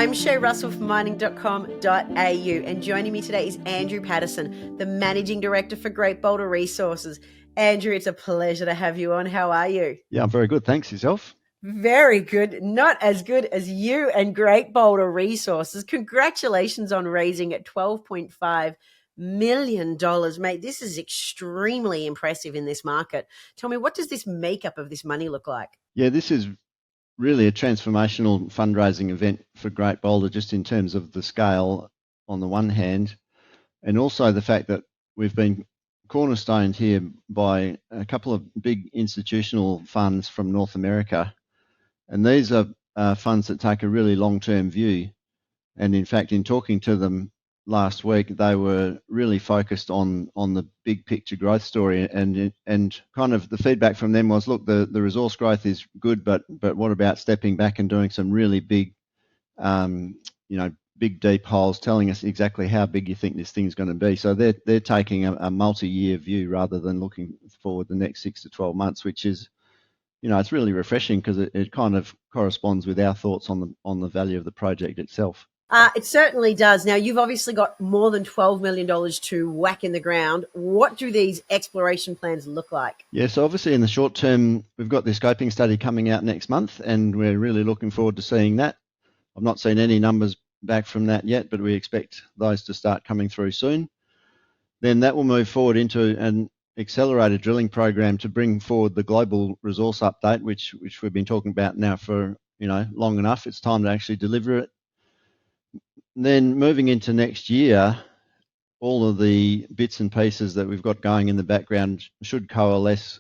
I'm Shay Russell from mining.com.au, and joining me today is Andrew Paterson, the Managing Director for Great Boulder Resources. Andrew, it's a pleasure to have you on. How are you? Yeah, I'm very good. Thanks. Yourself? Very good. Not as good as you and Great Boulder Resources. Congratulations on raising at $12.5 million, mate. This is extremely impressive in this market. Tell me, what does this makeup of this money look like? Yeah, this is really a transformational fundraising event for Great Boulder, just in terms of the scale on the one hand, and also the fact that we've been cornerstoned here by a couple of big institutional funds from North America. And these are funds that take a really long-term view. And in fact, in talking to them last week, they were really focused on the big picture growth story, and kind of the feedback from them was, look, the resource growth is good, but what about stepping back and doing some really big, big deep holes, telling us exactly how big you think this thing's going to be. So they're taking a multi-year view rather than looking forward the next 6 to 12 months, which is, it's really refreshing because it kind of corresponds with our thoughts on the value of the project itself. It certainly does. Now, you've obviously got more than $12 million to whack in the ground. What do these exploration plans look like? Yeah, so obviously in the short term, we've got the scoping study coming out next month, and we're really looking forward to seeing that. I've not seen any numbers back from that yet, but we expect those to start coming through soon. Then that will move forward into an accelerated drilling program to bring forward the global resource update, which we've been talking about now for long enough. It's time to actually deliver it. Then moving into next year, all of the bits and pieces that we've got going in the background should coalesce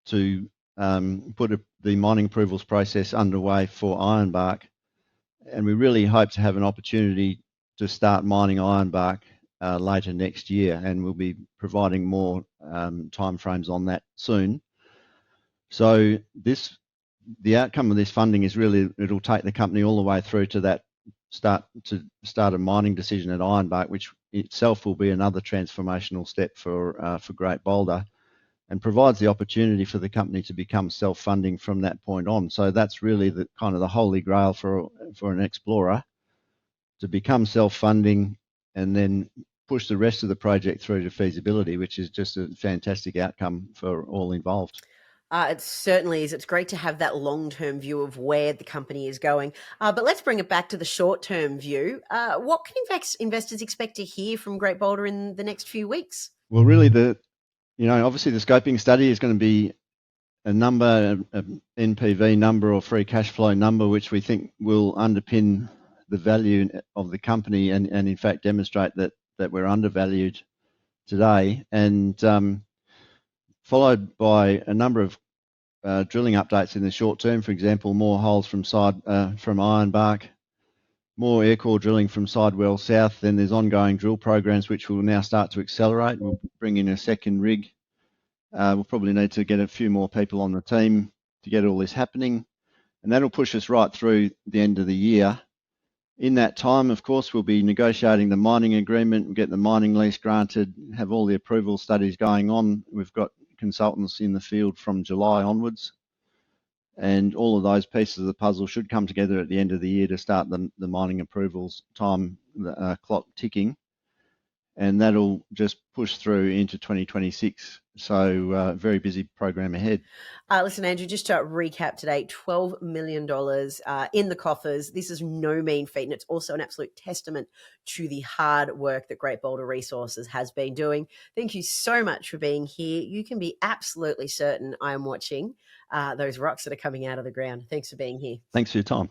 to put the mining approvals process underway for Ironbark. And we really hope to have an opportunity to start mining Ironbark later next year, and we'll be providing more timeframes on that soon. So the outcome of this funding is really, it'll take the company all the way through to that start a mining decision at Ironbark, which itself will be another transformational step for Great Boulder, and provides the opportunity for the company to become self-funding from that point on. So that's really the kind of the holy grail for an explorer, to become self-funding and then push the rest of the project through to feasibility, which is just a fantastic outcome for all involved. It certainly is. It's great to have that long-term view of where the company is going. But let's bring it back to the short-term view. What can investors expect to hear from Great Boulder in the next few weeks? Well, really, obviously the scoping study is going to be a number, an NPV number or free cash flow number, which we think will underpin the value of the company and in fact demonstrate that we're undervalued today, and followed by a number of drilling updates in the short term. For example, more holes from Ironbark, more air core drilling from Side Well South. Then there's ongoing drill programs which will now start to accelerate. We'll bring in a second rig. We'll probably need to get a few more people on the team to get all this happening, and that'll push us right through the end of the year. In that time, of course, we'll be negotiating the mining agreement, we'll get the mining lease granted, have all the approval studies going on. We've got consultants in the field from July onwards, and all of those pieces of the puzzle should come together at the end of the year to start the mining approvals time clock ticking, and that'll just push through into 2026. So very busy program ahead. Listen, Andrew, just to recap today, $12 million in the coffers. This is no mean feat, and it's also an absolute testament to the hard work that Great Boulder Resources has been doing. Thank you so much for being here. You can be absolutely certain I am watching those rocks that are coming out of the ground. Thanks for being here. Thanks for your time.